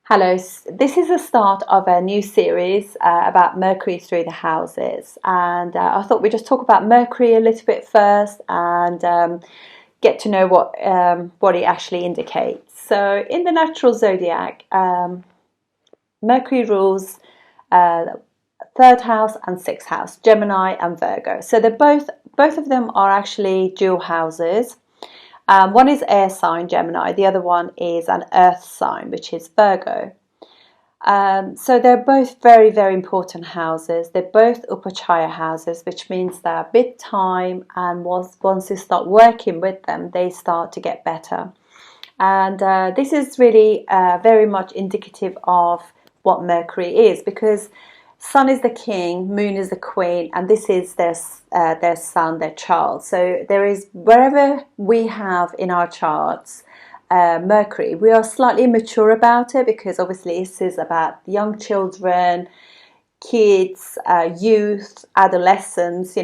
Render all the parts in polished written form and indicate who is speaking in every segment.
Speaker 1: Hello, this is the start of a new series about Mercury through the houses, and I thought we'd just talk about Mercury a little bit first and get to know what it actually indicates. So, in the natural zodiac, Mercury rules uh, third house and sixth house, Gemini and Virgo. So they're both of them are actually dual houses. One is air sign, Gemini. The other one is an earth sign, which is Virgo. So they're both very, very important houses. They're both Upachaya houses, which means they're big time, and once you start working with them, they start to get better. And this is really very much indicative of what Mercury is, because Sun is the king, Moon is the queen, and this is their son, their child. So there is, wherever we have in our charts Mercury, we are slightly immature about it, because obviously this is about young children, kids, youth, adolescents,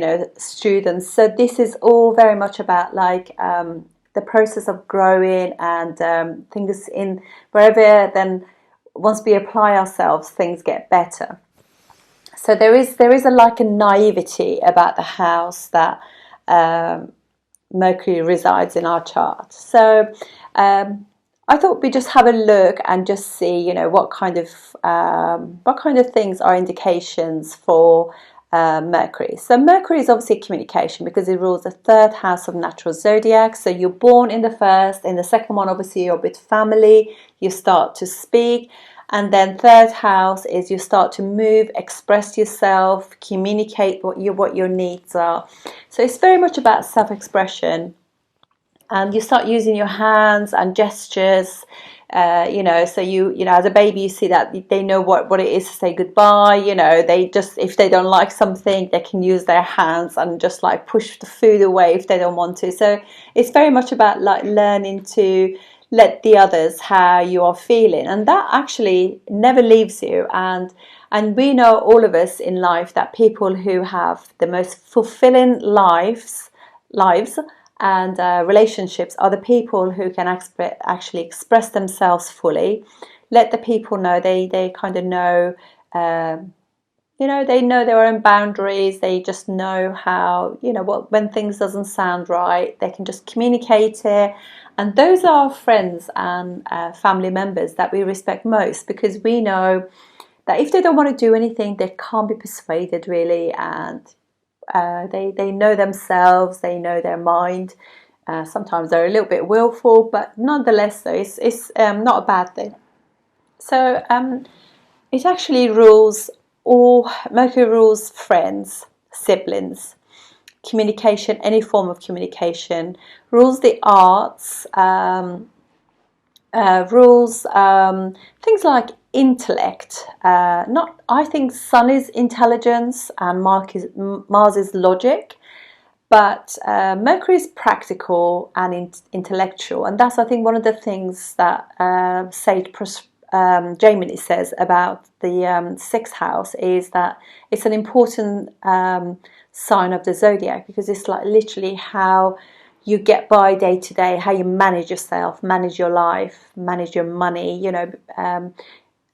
Speaker 1: students. So this is all very much about the process of growing and things in wherever. Then once we apply ourselves, things get better. So there is a naivety about the house that Mercury resides in our chart. So I thought we'd just have a look and just see, what kind of things are indications for Mercury. So Mercury is obviously communication, because it rules the third house of natural zodiac. So you're born in the first, in the second one, obviously you're with family, you start to speak. And then third house is you start to move, express yourself, communicate what your needs are. So it's very much about self-expression. And you start using your hands and gestures, so as a baby, you see that they know what it is to say goodbye. They just, if they don't like something, they can use their hands and just push the food away if they don't want to. So it's very much about learning to let the others how you are feeling, and that actually never leaves you. And we know, all of us in life, that people who have the most fulfilling lives and relationships are the people who can actually express themselves fully, let the people know they kind of know, they know their own boundaries. They just know how, when things doesn't sound right, they can just communicate it. And those are friends and family members that we respect most, because we know that if they don't want to do anything, they can't be persuaded, really. And they know themselves, they know their mind. Sometimes they're a little bit willful, but nonetheless, though, it's not a bad thing. So it actually rules Mercury rules friends, siblings, communication, any form of communication, rules the arts, rules things like intellect. I think Sun is intelligence and Mars is logic, but Mercury is practical and intellectual, and that's, I think, one of the things that Sage Gemini says about the sixth house, is that it's an important sign of the zodiac, because it's literally how you get by day to day, how you manage yourself, manage your life, manage your money.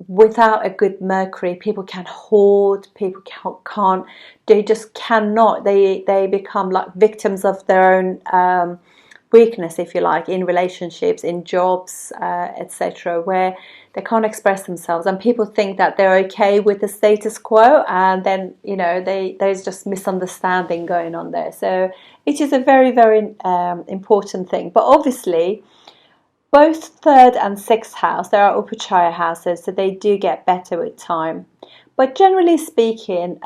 Speaker 1: Without a good Mercury, people can hoard, people can't, they just cannot, they become like victims of their own weakness, if you like, in relationships, in jobs, etc., where they can't express themselves, and people think that they're okay with the status quo, and then there's just misunderstanding going on there. So it is a very, very important thing. But obviously, both third and sixth house, there are Upachaya houses, so they do get better with time. But generally speaking,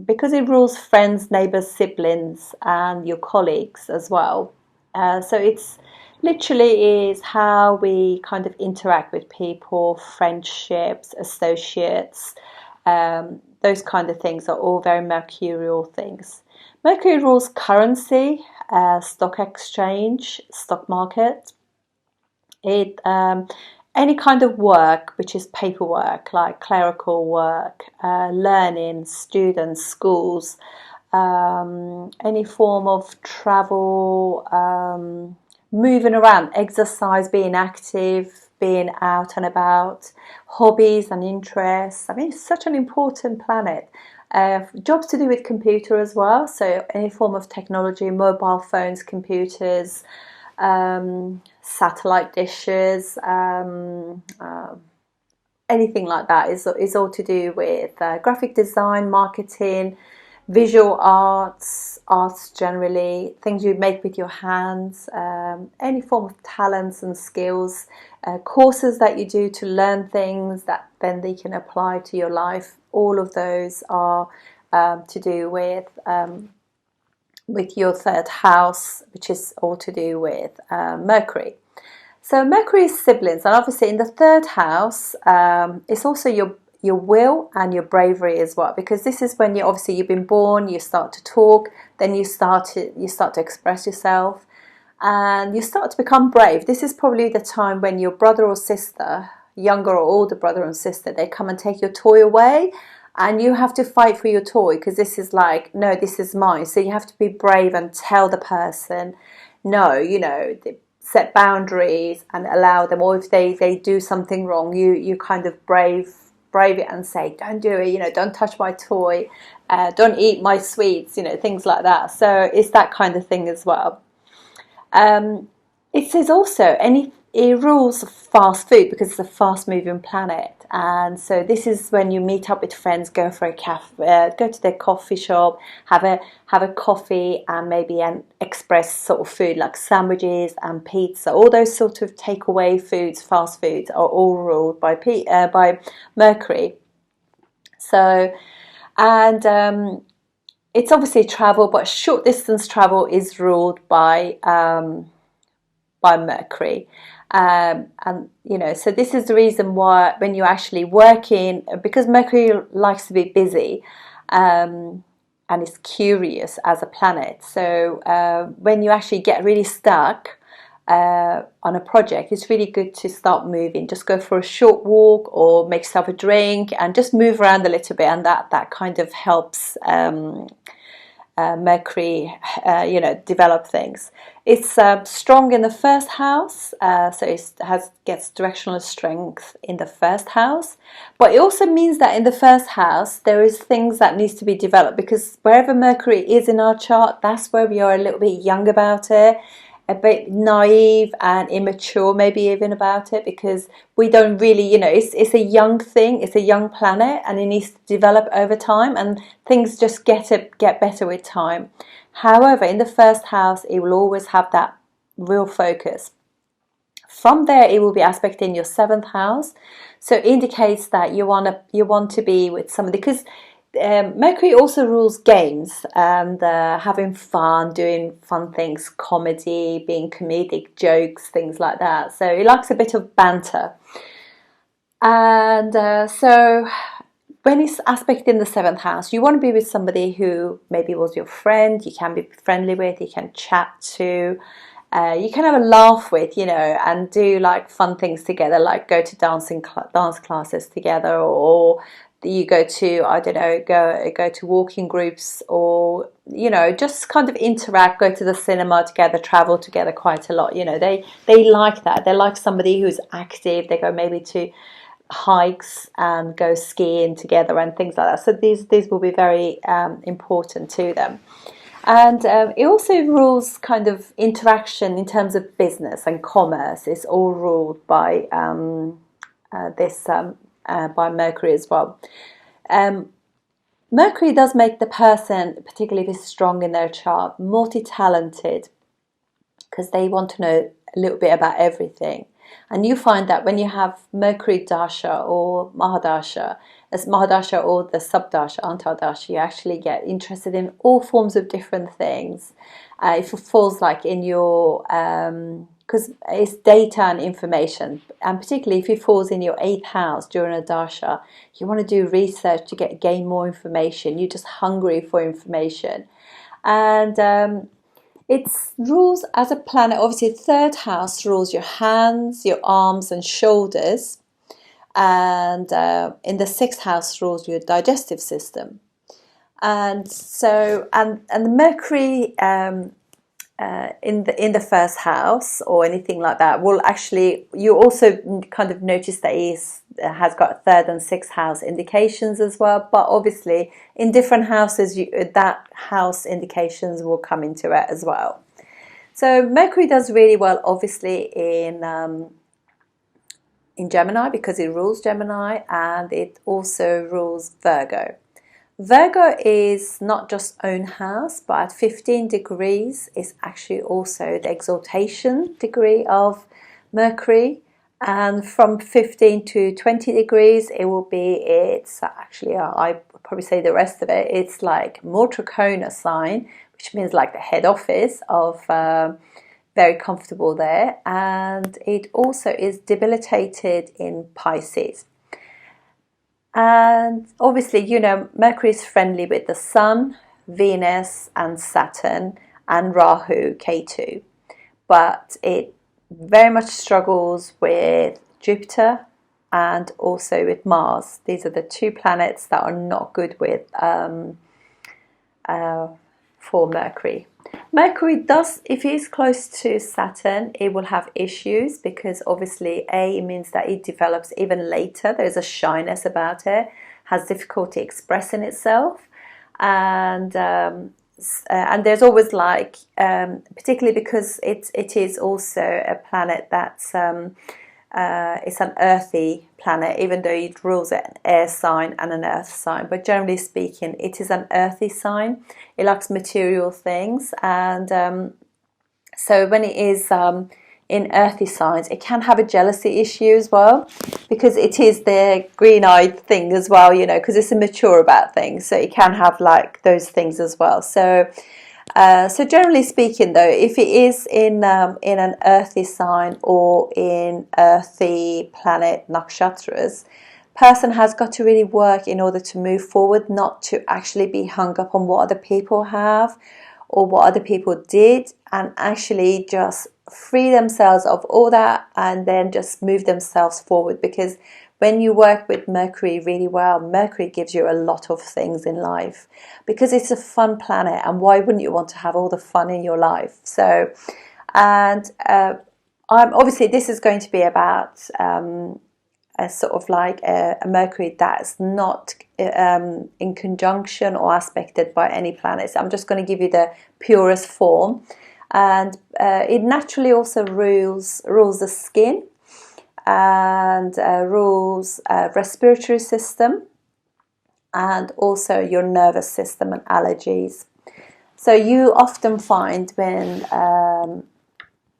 Speaker 1: because it rules friends, neighbours, siblings, and your colleagues as well, so it's literally is how we kind of interact with people, friendships, associates, those kind of things are all very mercurial things. Mercury rules currency, stock exchange, stock market. It any kind of work which is paperwork, like clerical work, learning, students, schools, any form of travel, moving around, exercise, being active, being out and about, hobbies and interests. I mean, it's such an important planet. Jobs to do with computer as well, so any form of technology, mobile phones, computers, satellite dishes, anything like that is all to do with graphic design, marketing, visual arts generally, things you make with your hands, any form of talents and skills, courses that you do to learn things that then they can apply to your life. All of those are to do with your third house, which is all to do with Mercury. So Mercury is siblings, and obviously in the third house, it's also your will and your bravery as well, because this is when you've been born, you start to talk, then you start to express yourself, and you start to become brave. This is probably the time when your brother or sister, younger or older brother and sister, they come and take your toy away, and you have to fight for your toy, because this is like, no, this is mine. So you have to be brave and tell the person no, set boundaries and allow them, or if they do something wrong, you kind of brave it and say, don't do it, don't touch my toy, don't eat my sweets, things like that. So it's that kind of thing as well. It says also it rules fast food, because it's a fast moving planet, and so this is when you meet up with friends, go for a cafe, go to their coffee shop, have a coffee, and maybe an express sort of food like sandwiches and pizza. All those sort of takeaway foods, fast foods, are all ruled by Mercury. So, and it's obviously travel, but short distance travel is ruled by Mercury. And so this is the reason why when you're actually working, because Mercury likes to be busy, and is curious as a planet. So when you actually get really stuck on a project, it's really good to start moving. Just go for a short walk or make yourself a drink and just move around a little bit, and that kind of helps Mercury, develop things. It's strong in the first house, so it gets directional strength in the first house. But it also means that in the first house there is things that needs to be developed, because wherever Mercury is in our chart, that's where we are a little bit young about it, a bit naive and immature maybe even about it, because we don't really, it's a young thing, it's a young planet, and it needs to develop over time, and things just get better with time. However, in the first house, it will always have that real focus. From there, it will be aspecting your seventh house, so it indicates that you want to be with somebody, because Mercury also rules games and having fun, doing fun things, comedy, being comedic, jokes, things like that. So it likes a bit of banter. And so when it's aspect in the seventh house, you want to be with somebody who maybe was your friend, you can be friendly with, you can chat to, you can have a laugh with, and do like fun things together, like go to dance classes together, or you go to, I don't know, go to walking groups, or just kind of interact, go to the cinema together, travel together quite a lot. They like that. They like somebody who's active. They go maybe to hikes and go skiing together and things like that. So these will be very important to them. And it also rules kind of interaction in terms of business and commerce. It's all ruled by by Mercury as well. Mercury does make the person, particularly if it's strong in their chart, multi-talented, because they want to know a little bit about everything. And you find that when you have Mercury Dasha or Mahadasha, as Mahadasha or the Subdasha, Antardasha, you actually get interested in all forms of different things. If it falls like in your, because it's data and information, and particularly if it falls in your 8th house during a Dasha, you want to do research to gain more information. You're just hungry for information. And it rules as a planet, obviously 3rd house rules your hands, your arms and shoulders, and in the 6th house rules your digestive system. And so, and the Mercury in the first house or anything like that will actually, you also kind of notice that he has got third and sixth house indications as well, but obviously in different houses that house indications will come into it as well. So Mercury does really well obviously in Gemini, because it rules Gemini, and it also rules Virgo. Virgo is not just own house, but at 15 degrees is actually also the exaltation degree of Mercury. And from 15 to 20 degrees, it's actually, I probably say the rest of it, it's like more Trachona sign, which means like the head office of, very comfortable there. And it also is debilitated in Pisces. And obviously, you know, Mercury is friendly with the Sun, Venus and Saturn and Rahu, Ketu. But it very much struggles with Jupiter and also with Mars. These are the two planets that are not good with for Mercury. Mercury does, if it is close to Saturn, it will have issues, because obviously it means that it develops even later. There's a shyness about it, has difficulty expressing itself, and there's always like, particularly because it is also a planet that's it's an earthy planet, even though it rules an air sign and an earth sign, but generally speaking it is an earthy sign. It likes material things, and so when it is in earthy signs, it can have a jealousy issue as well, because it is the green-eyed thing as well, you know, because it's immature about things, so it can have like those things as well. So so generally speaking though, if it is in an earthy sign or in earthy planet nakshatras, person has got to really work in order to move forward, not to actually be hung up on what other people have or what other people did, and actually just free themselves of all that and then just move themselves forward. Because when you work with Mercury really well, Mercury gives you a lot of things in life, because it's a fun planet, and why wouldn't you want to have all the fun in your life? So, and obviously this is going to be about a sort of like a Mercury that's not in conjunction or aspected by any planets. I'm just going to give you the purest form, and it naturally also rules the skin, and rules respiratory system, and also your nervous system and allergies. So you often find when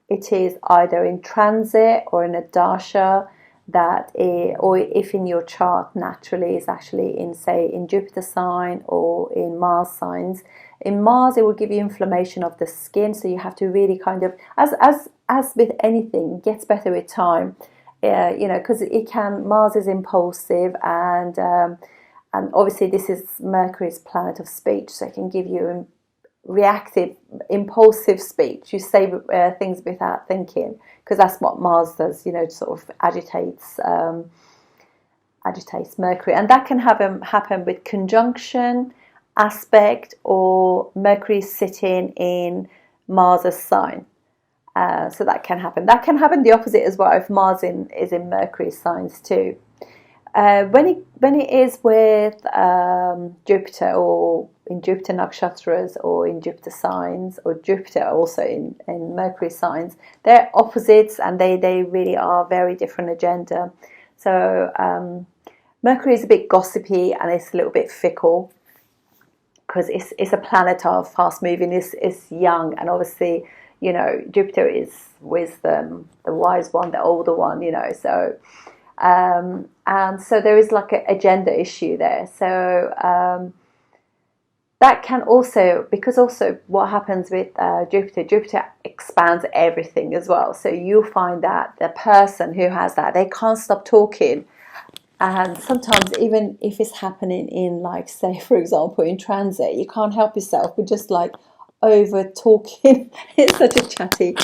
Speaker 1: it is either in transit or in a dasha, or if in your chart naturally is actually in, say, in Jupiter sign or in Mars signs. In Mars, it will give you inflammation of the skin, so you have to really kind of, as with anything, it gets better with time. You know, because Mars is impulsive, and obviously this is Mercury's planet of speech, so it can give you reactive, impulsive speech. You say things without thinking, because that's what Mars does. You know, sort of agitates Mercury, and that can happen with conjunction, aspect, or Mercury sitting in Mars's sign. So that can happen. That can happen the opposite as well, if Mars is in Mercury signs too. When it is with Jupiter, or in Jupiter nakshatras, or in Jupiter signs, or Jupiter also in Mercury signs, they're opposites, and they really are very different agenda. So Mercury is a bit gossipy, and it's a little bit fickle, because it's a planet of fast moving, it's young, and obviously, you know, Jupiter is wisdom, the wise one, the older one, you know, so and so there is like a gender issue there. So that can also, because also what happens with Jupiter expands everything as well. So you'll find that the person who has that, they can't stop talking. And sometimes even if it's happening in, like, say, for example, in transit, you can't help yourself, but just like, over talking. It's such a chatty,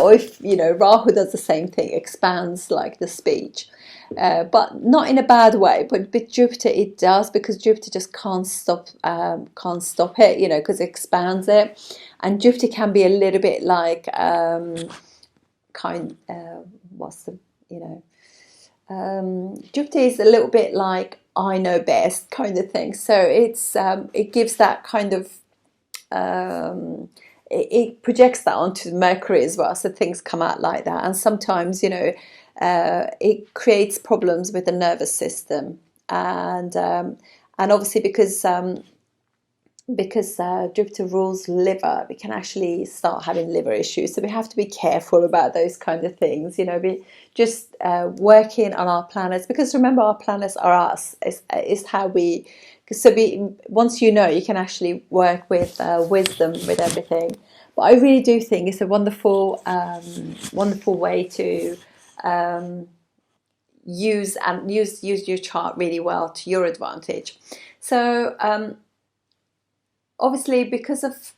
Speaker 1: or if Rahu does the same thing, expands like the speech, but not in a bad way. But with Jupiter it does, because Jupiter just can't stop it, because it expands it. And Jupiter can be a little bit like what's the Jupiter is a little bit like I know best kind of thing. So it gives that kind of it projects that onto Mercury as well, so things come out like that. And sometimes it creates problems with the nervous system. And obviously because Jupiter rules liver, we can actually start having liver issues. So we have to be careful about those kind of things. Be just working on our planets, because remember, our planets are us. Is how we. So once you can actually work with wisdom with everything. But I really do think it's a wonderful, wonderful way to use your chart really well to your advantage. So. Obviously, because it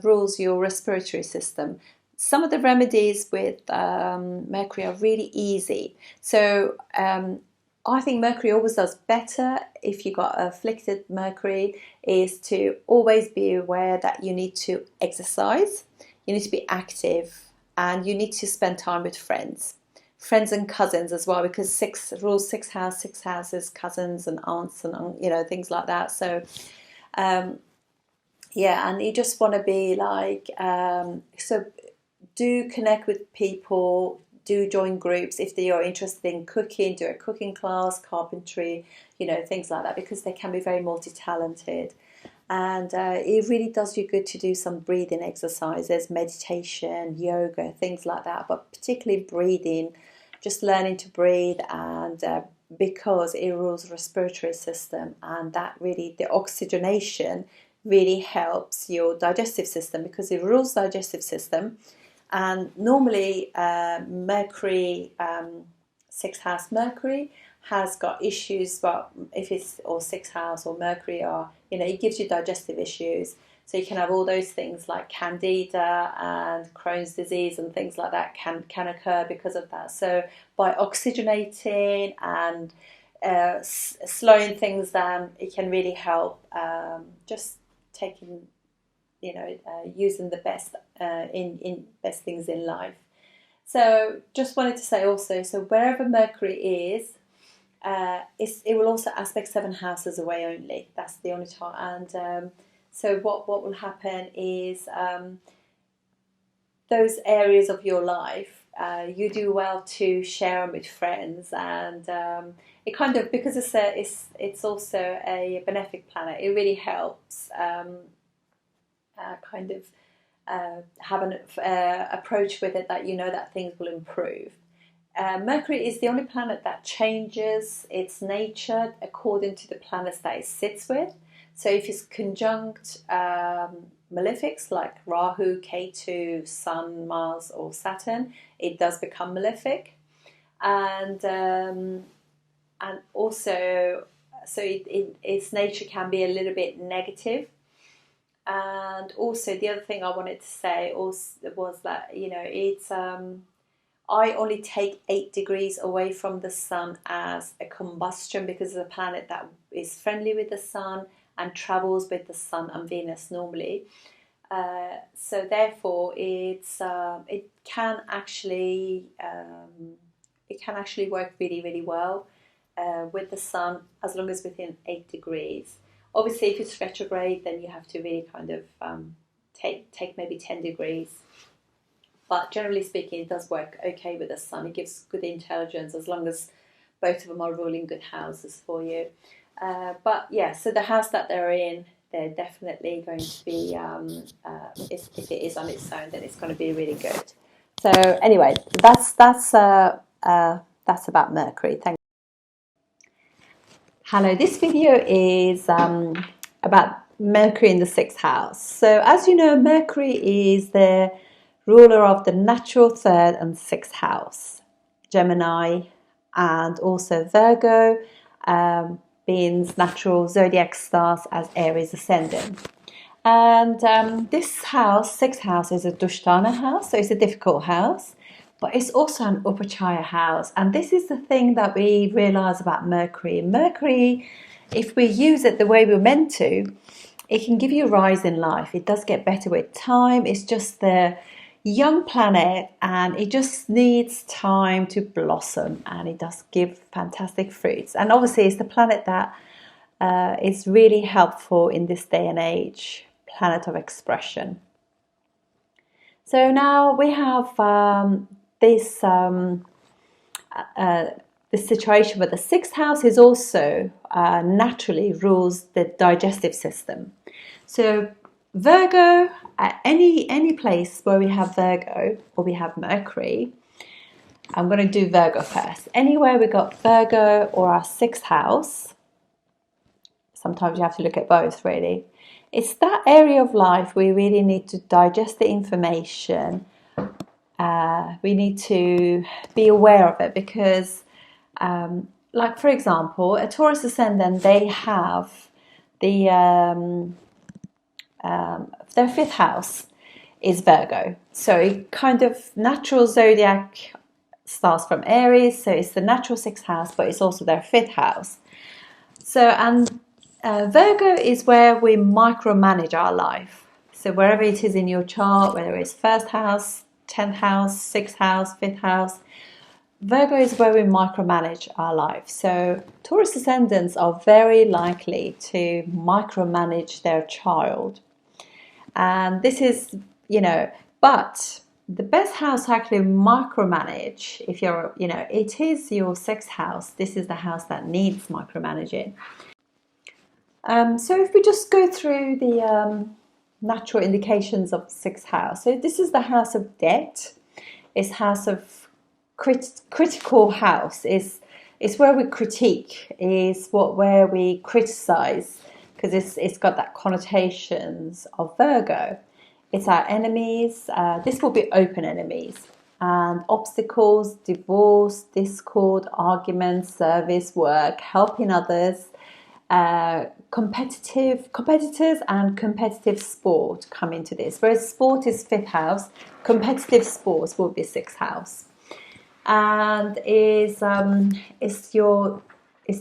Speaker 1: rules your respiratory system, some of the remedies with Mercury are really easy. So I think Mercury always does better if you got afflicted Mercury, is to always be aware that you need to exercise, you need to be active, and you need to spend time with friends and cousins as well, because six houses, cousins and aunts and things like that. So. And you just want to be like, so do connect with people, do join groups if they are interested in cooking, do a cooking class, carpentry, things like that, because they can be very multi-talented. And it really does you good to do some breathing exercises, meditation, yoga, things like that, but particularly breathing, just learning to breathe. And because it rules the respiratory system, and that really, the oxygenation really helps your digestive system, because it rules the digestive system. And normally Mercury, sixth house Mercury has got issues, but if it's or sixth house or Mercury, or it gives you digestive issues. So you can have all those things like candida and Crohn's disease and things like that can occur because of that. So by oxygenating and slowing things down, it can really help. Just taking, using the best in best things in life. So just wanted to say also, so wherever Mercury is, it will also aspect 7 houses away only. That's the only time. And so what will happen is those areas of your life, you do well to share them with friends. And it kind of, because it's also a benefic planet, it really helps kind of have an approach with it that that things will improve. Mercury is the only planet that changes its nature according to the planets that it sits with. So if it's conjunct malefics like Rahu, Ketu, Sun, Mars or Saturn, it does become malefic. And also, so its nature can be a little bit negative. And also the other thing I wanted to say was that it's I only take 8 degrees away from the sun as a combustion, because it's a planet that is friendly with the sun and travels with the sun and Venus normally. So therefore, it can actually work really, really well with the sun, as long as within 8 degrees. Obviously, if it's retrograde, then you have to really kind of take maybe 10 degrees. But generally speaking, it does work okay with the sun. It gives good intelligence as long as both of them are ruling good houses for you. But yeah, so the house that they're in, they're definitely going to be, if it is on its own, then it's going to be really good. So anyway, that's about Mercury. Thank you. Hello, this video is about Mercury in the 6th house. So as you know, Mercury is the ruler of the natural 3rd and 6th house, Gemini, and also Virgo, being natural zodiac stars as Aries ascendant. And this house, sixth house, is a Dushtana house, so it's a difficult house, but it's also an Upachaya house. And this is the thing that we realize about Mercury. Mercury, if we use it the way we're meant to, it can give you a rise in life. It does get better with time. It's just the young planet, and it just needs time to blossom, and it does give fantastic fruits. And obviously it's the planet that is really helpful in this day and age, planet of expression. So now we have this situation where the sixth house is also naturally rules the digestive system. So Virgo, at any place where we have Virgo or we have Mercury, I'm going to do Virgo first. Anywhere we got Virgo or our sixth house, sometimes you have to look at both really. It's that area of life we really need to digest the information. We need to be aware of it because, like for example, a Taurus ascendant, they have the their fifth house is Virgo. So it kind of natural zodiac starts from Aries, so it's the natural sixth house, but it's also their fifth house. So, and Virgo is where we micromanage our life. So wherever it is in your chart, whether it's first house, 10th house, sixth house, fifth house, Virgo is where we micromanage our life. So Taurus ascendants are very likely to micromanage their child. And this is, but the best house to actually micromanage, if you're, it is your sixth house. This is the house that needs micromanaging. So if we just go through the natural indications of the sixth house. So this is the house of debt. It's house of critical house. It's where we critique. Is where we criticize, because it's got that connotations of Virgo. It's our enemies. This will be open enemies. And obstacles, divorce, discord, arguments, service, work, helping others, competitors and competitive sport come into this. Whereas sport is fifth house, competitive sports will be sixth house. And is the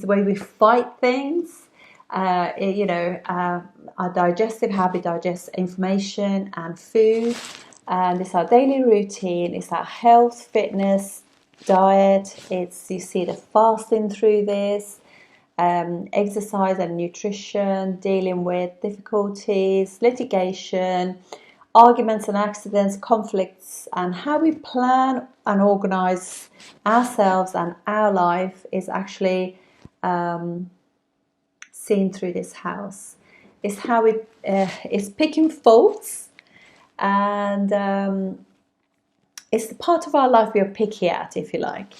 Speaker 1: way we fight things. Our digestive, how we digest information and food, and it's our daily routine, it's our health, fitness, diet, you see the fasting through this, exercise and nutrition, dealing with difficulties, litigation, arguments and accidents, conflicts, and how we plan and organize ourselves and our life is actually seen through this house. It's how it's picking faults, and it's the part of our life we are picky at, if you like.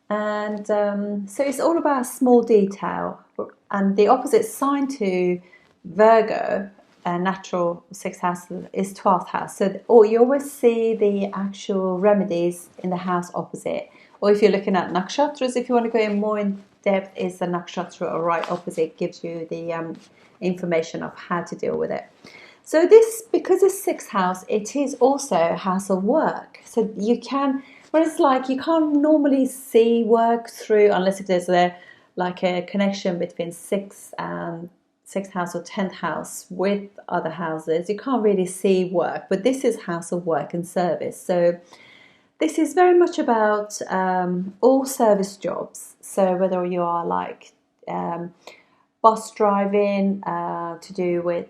Speaker 1: And so it's all about small detail. And the opposite sign to Virgo, natural sixth house, is 12th house. So you always see the actual remedies in the house opposite. Or if you're looking at nakshatras, if you want to go in more in depth, is the nakshatra or right opposite, gives you the information of how to deal with it. So this, because it's sixth house, it is also a house of work. So you can, whereas like you can't normally see work through unless if there's a connection between sixth house or 10th house with other houses. You can't really see work, but this is house of work and service. So this is very much about all service jobs. So whether you are bus driving, to do with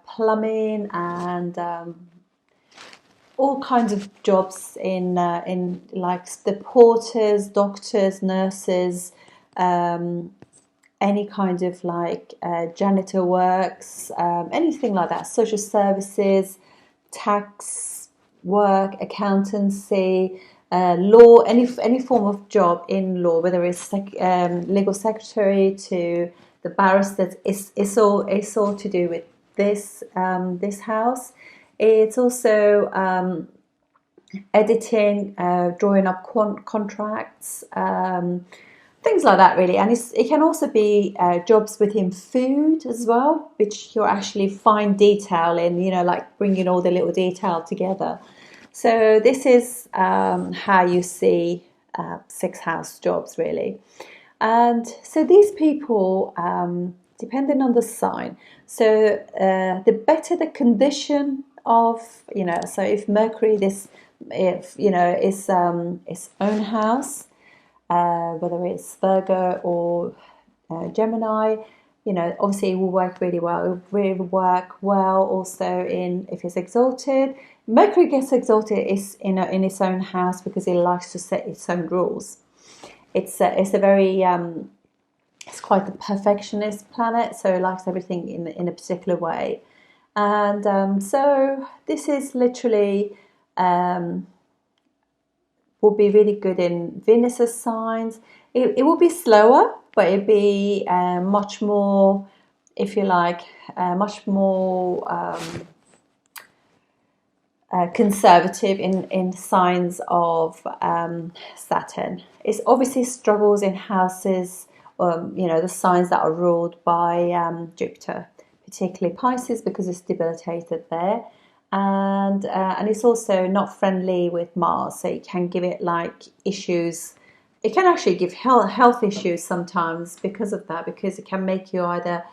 Speaker 1: plumbing and all kinds of jobs in like the porters, doctors, nurses, any kind of janitor works, anything like that, social services, tax work, accountancy, law, any form of job in law, whether it's legal secretary to the barristers, it's all to do with this house. It's also editing, drawing up contracts, things like that really. And it can also be jobs within food as well, which you're actually fine detail in, you know, like bringing all the little detail together. So this is how you see sixth house jobs really. And so these people, depending on the sign, so the better the condition of, you know, so if Mercury, this, if, you know, is its own house, whether it's Virgo or Gemini, you know, obviously it will work really well. It will really work well also in, if it's exalted. Mercury gets exalted is in its own house because it likes to set its own rules. It's a very it's quite the perfectionist planet, so it likes everything in a particular way. And so this is literally will be really good in Venus's signs. It will be slower, but it'll be much more, if you like, much more conservative in signs of Saturn. It's obviously struggles in houses, you know, the signs that are ruled by Jupiter, particularly Pisces, because it's debilitated there. And it's also not friendly with Mars, so it can give it like issues. It can actually give health issues sometimes because of that, because it can make you either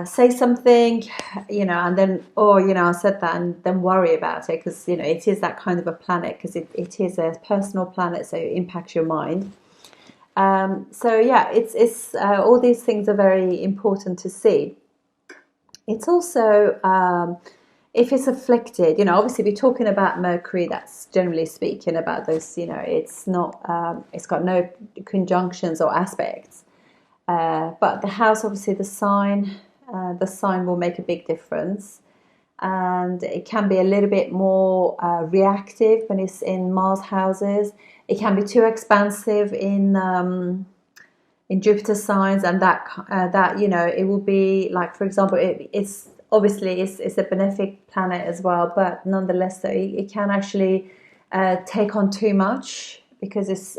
Speaker 1: say something, you know, and then, oh, you know, I said that, and then worry about it, because, you know, it is that kind of a planet, because it is a personal planet, so it impacts your mind. So yeah, it's all these things are very important to see. It's also if it's afflicted, you know, obviously we're talking about Mercury, that's generally speaking about those, you know, it's not, it's got no conjunctions or aspects. But the house, obviously the sign will make a big difference. And it can be a little bit more reactive when it's in Mars houses. It can be too expansive in Jupiter signs, and that you know, it will be like, for example, it's obviously it's a benefic planet as well, but nonetheless, though, it can actually take on too much, because it's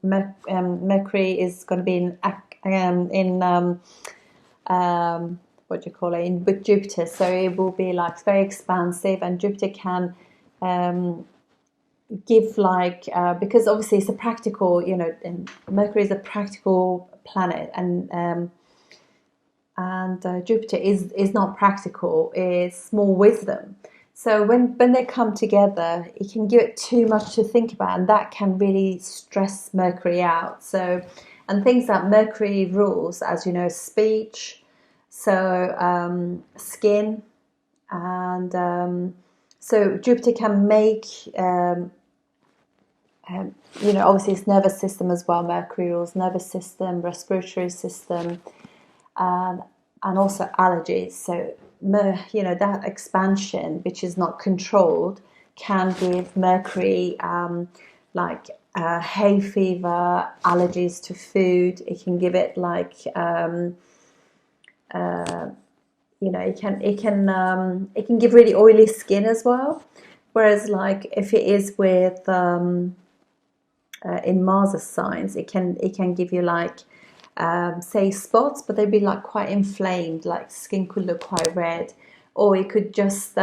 Speaker 1: Mercury is going to be in what do you call it, with Jupiter, so it will be like very expansive, and Jupiter can give like because obviously it's a practical, you know, Mercury is a practical planet, and Jupiter is not practical, it's more wisdom. So when they come together, it can give it too much to think about, and that can really stress Mercury out. So, and things that Mercury rules, as you know, speech, so skin, and so Jupiter can make, you know, obviously it's nervous system as well. Mercury rules nervous system, respiratory system, and also allergies. So, you know, that expansion, which is not controlled, can give Mercury like hay fever, allergies to food. It can give it like you know, it can give really oily skin as well. Whereas, like, if it is with in Mars signs, it can give you like say spots, but they'd be like quite inflamed, like skin could look quite red, or it could just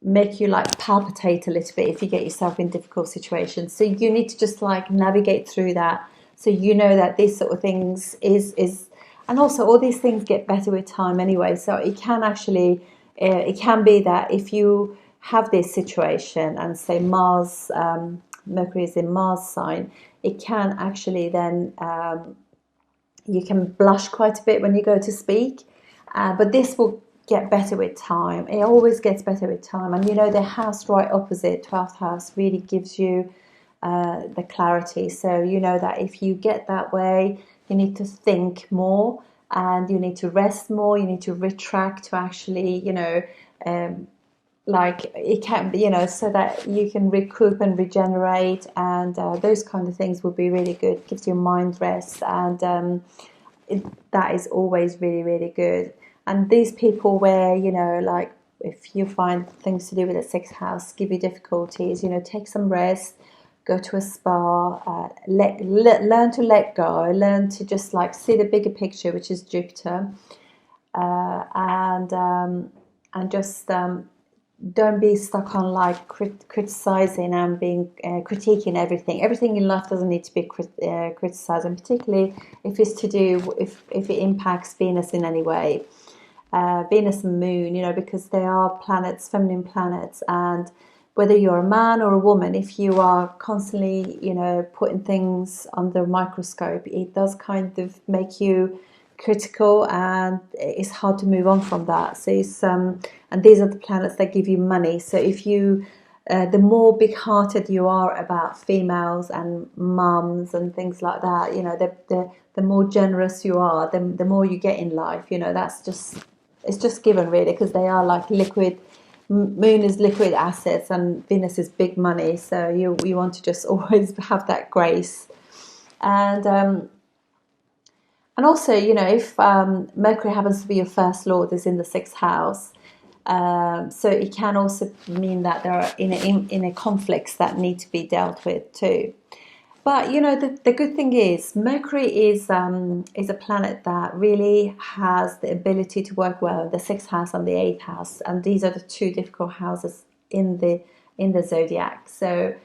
Speaker 1: make you like palpitate a little bit if you get yourself in difficult situations. So you need to just like navigate through that, so you know that these sort of things is and also all these things get better with time anyway. So it can actually it can be that if you have this situation and say Mars, Mercury is in Mars sign, it can actually then you can blush quite a bit when you go to speak, but this will get better with time. It always gets better with time. And you know, the house right opposite, 12th house, really gives you the clarity. So you know that if you get that way, you need to think more, and you need to rest more, you need to retract to actually, you know, like it can be, you know, so that you can recoup and regenerate, and those kind of things will be really good. It gives your mind rest, and that is always really, really good. And these people where, you know, like if you find things to do with the sixth house give you difficulties, you know, take some rest, go to a spa, learn to let go, learn to just like see the bigger picture, which is Jupiter, and just don't be stuck on like criticizing and being critiquing everything. Everything in life doesn't need to be criticized, and particularly if it's to do if it impacts Venus in any way. Venus and Moon, because they are planets, feminine planets, and whether you're a man or a woman, if you are constantly, putting things under a microscope, it does kind of make you critical, and it's hard to move on from that. So it's and these are the planets that give you money. So if you the more big-hearted you are about females and mums and things like that, the more generous you are, the more you get in life. It's just given, really, because they are like liquid. Moon is liquid assets and Venus is big money, so you want to just always have that grace. And also, if Mercury happens to be your first lord, is in the 6th house, so it can also mean that there are inner conflicts that need to be dealt with too. But the good thing is Mercury is a planet that really has the ability to work well, the 6th house and the 8th house, and these are the two difficult houses in the zodiac. So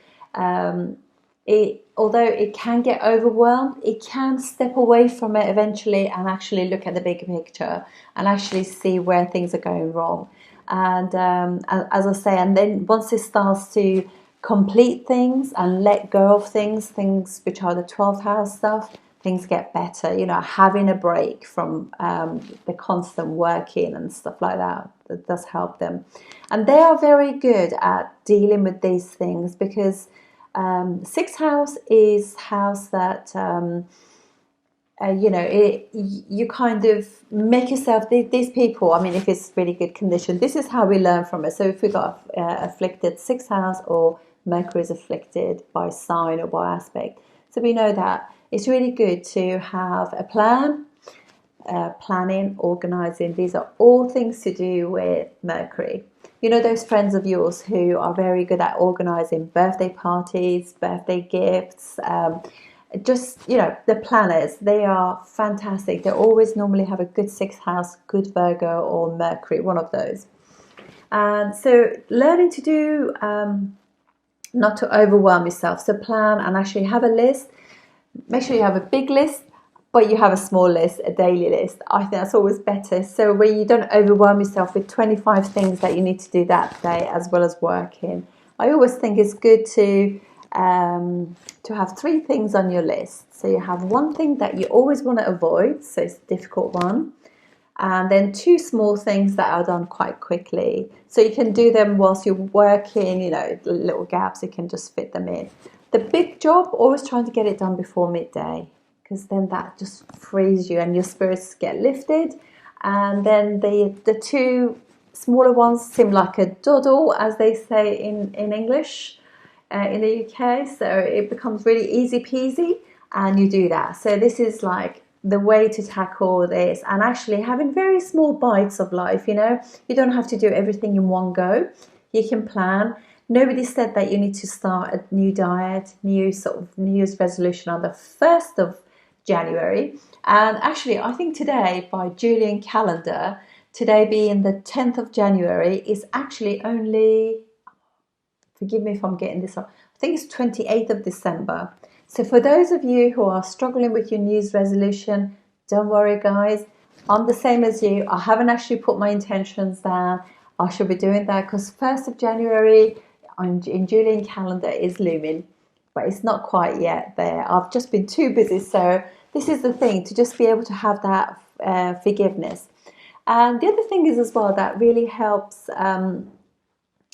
Speaker 1: although it can get overwhelmed, it can step away from it eventually and actually look at the bigger picture and actually see where things are going wrong. And as I say, and then once it starts to complete things and let go of things which are the 12th house stuff, things get better. Having a break from the constant working and stuff like that does help them. And they are very good at dealing with these things, because 6th house is house that you kind of make yourself, these people, if it's really good condition, this is how we learn from it. So if we got afflicted 6th house, or Mercury is afflicted by sign or by aspect, so we know that it's really good to have a plan, planning, organising. These are all things to do with Mercury. Those friends of yours who are very good at organising birthday parties, birthday gifts, the planners, they are fantastic. They always normally have a good 6th house, good Virgo or Mercury, one of those. And so learning to do, not to overwhelm yourself. So plan and actually have a list. Make sure you have a big list, but you have a small list, a daily list. I think that's always better. So where you don't overwhelm yourself with 25 things that you need to do that day, as well as working. I always think it's good to have 3 things on your list. So you have one thing that you always want to avoid, so it's a difficult one, and then 2 small things that are done quite quickly. So you can do them whilst you're working, little gaps, you can just fit them in. The big job, always trying to get it done before midday, because then that just frees you and your spirits get lifted. And then the 2 smaller ones seem like a doddle, as they say in English. In the UK, so it becomes really easy peasy, and you do that. So this is like the way to tackle this, and actually having very small bites of life. You don't have to do everything in one go. You can plan. Nobody said that you need to start a new diet, new sort of New Year's resolution on the 1st of January. And actually, I think today, by Julian calendar, today being the 10th of January, is actually only, forgive me if I'm getting this wrong, I think it's 28th of December. So for those of you who are struggling with your New Year's resolution, don't worry, guys. I'm the same as you. I haven't actually put my intentions down. I should be doing that, because 1st of January in Julian calendar is looming, but it's not quite yet there. I've just been too busy. So this is the thing, to just be able to have that forgiveness. And the other thing is as well that really helps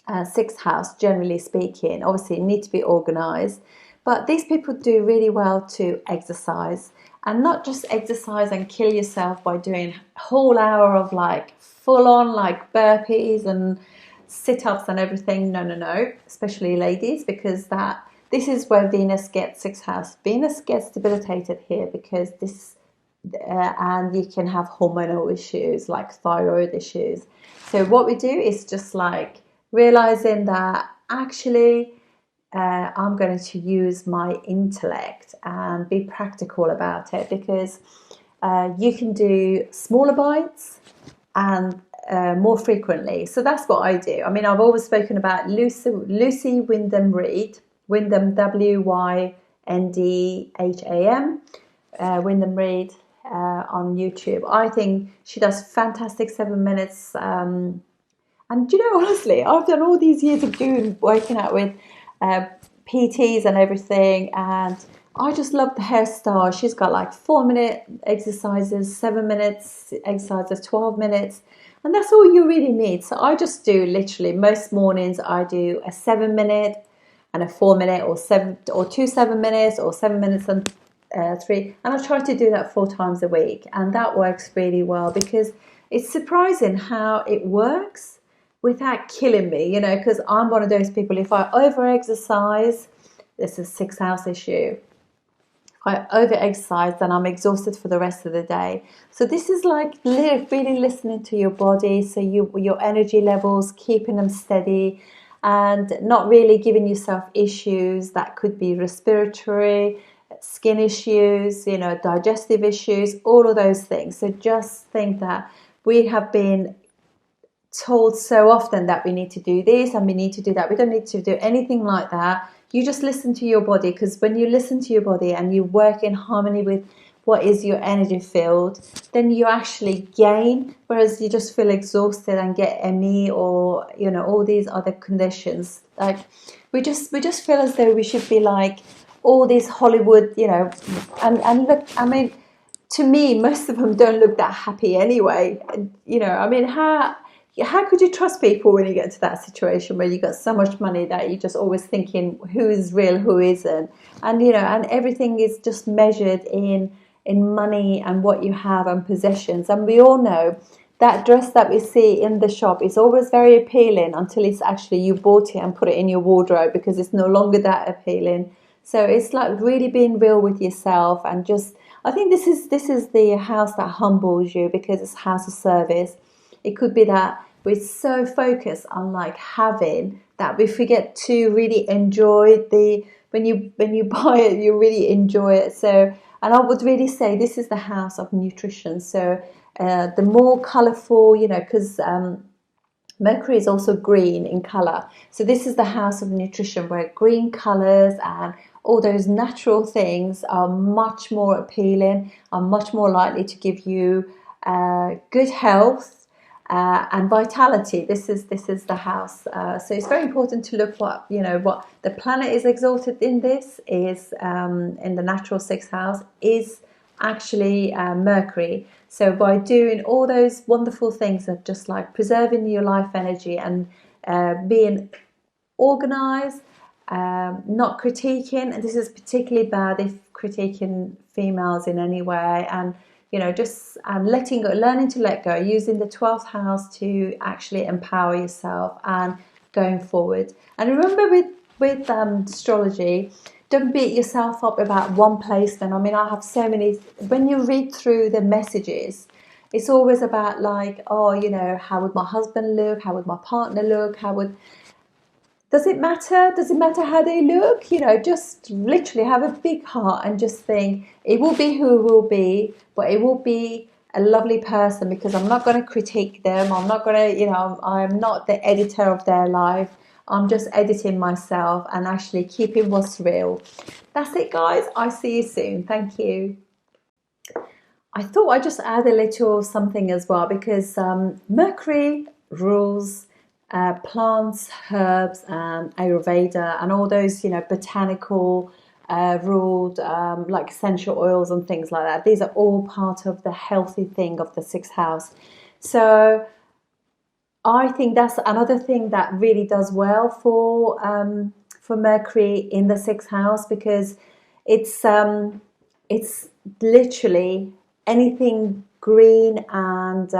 Speaker 1: 6th house, generally speaking. Obviously, you need to be organised, but these people do really well to exercise, and not just exercise and kill yourself by doing a whole hour of like full on like burpees and sit-ups and everything. No, especially ladies, because this is where Venus gets 6th house. Venus gets debilitated here because this, and you can have hormonal issues like thyroid issues. So what we do is just like realizing that actually I'm going to use my intellect and be practical about it, because you can do smaller bites and more frequently. So that's what I do. I mean, I've always spoken about Lucy Wyndham Reid, Wyndham, Wyndham, Wyndham Reid on YouTube. I think she does fantastic 7 minutes. And you know, honestly, I've done all these years of working out with PTs and everything, and I just love the hairstyle. She's got like 4-minute exercises, 7 minutes exercises, 12 minutes, and that's all you really need. So I just do literally most mornings I do a 7-minute and a 4-minute, or 2 7 minutes, or 7 minutes and 3, and I try to do that 4 times a week, and that works really well, because it's surprising how it works without killing me, you know, because I'm one of those people, if I over-exercise, this is a 6th house issue, if I over-exercise, then I'm exhausted for the rest of the day. So this is like really listening to your body, so your energy levels, keeping them steady, and not really giving yourself issues that could be respiratory, skin issues, you know, digestive issues, all of those things. So just think that we have been told so often that we need to do this and we need to do that. We don't need to do anything like that. You just listen to your body, because when you listen to your body and you work in harmony with what is your energy field, then you actually gain, whereas you just feel exhausted and get ME, or you know, all these other conditions. Like we just feel as though we should be like all these Hollywood, you know, and look, I mean, to me, most of them don't look that happy anyway. You know, I mean, how could you trust people when you get to that situation where you got so much money that you're just always thinking who is real, who isn't, and you know, and everything is just measured in money and what you have and possessions. And we all know that dress that we see in the shop is always very appealing until it's actually you bought it and put it in your wardrobe, because it's no longer that appealing. So it's like really being real with yourself, and just, I think this is the house that humbles you, because it's house of service. It could be that we're so focused on like having that we forget to really enjoy when you buy it, you really enjoy it. So, and I would really say this is the house of nutrition. So the more colourful, you know, because Mercury is also green in colour. So this is the house of nutrition, where green colours and all those natural things are much more appealing, are much more likely to give you good health and vitality. This is the house. So it's very important to look what the planet is exalted in. This is in the natural 6th house is actually Mercury. So by doing all those wonderful things of just like preserving your life energy and being organized, not critiquing, and this is particularly bad if critiquing females in any way, and you know, just letting go, learning to let go, using the 12th house to actually empower yourself and going forward. And remember with astrology, don't beat yourself up about one placement. I mean, I have so many, when you read through the messages, it's always about like, oh, you know, how would my husband look? How would my partner look? Does it matter? Does it matter how they look? You know, just literally have a big heart and just think it will be who it will be, but it will be a lovely person, because I'm not going to critique them. I'm not going to, you know, I'm not the editor of their life. I'm just editing myself and actually keeping what's real. That's it, guys. I'll see you soon. Thank you. I thought I'd just add a little something as well, because Mercury rules plants, herbs, and Ayurveda, and all those, you know, botanical ruled like essential oils and things like that. These are all part of the healthy thing of the 6th house. So I think that's another thing that really does well for Mercury in the 6th house, because it's literally anything green and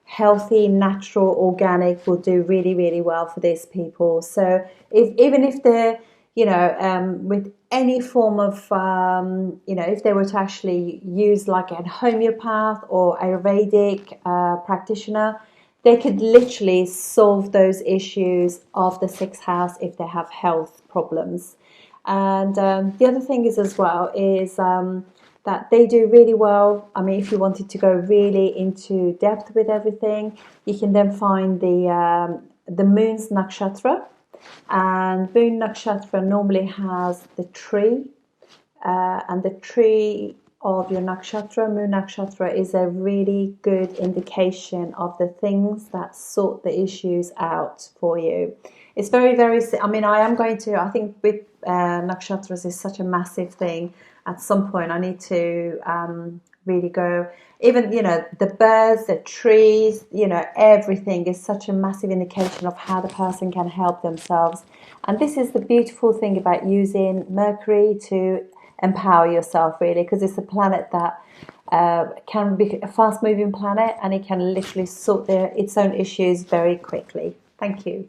Speaker 1: healthy, natural, organic will do really, really well for these people. So even if they're, you know, with any form of, you know, if they were to actually use like a homeopath or Ayurvedic practitioner, they could literally solve those issues of the 6th house if they have health problems. And the other thing is as well is that they do really well. I mean, if you wanted to go really into depth with everything, you can then find the moon's nakshatra, and moon nakshatra normally has the tree, and the tree of your nakshatra, moon nakshatra, is a really good indication of the things that sort the issues out for you. It's very, very, I mean, I think with nakshatras is such a massive thing. At some point I need to really go, even, the birds, the trees, everything is such a massive indication of how the person can help themselves. And this is the beautiful thing about using Mercury to empower yourself, really, because it's a planet that can be a fast moving planet, and it can literally sort its own issues very quickly. Thank you.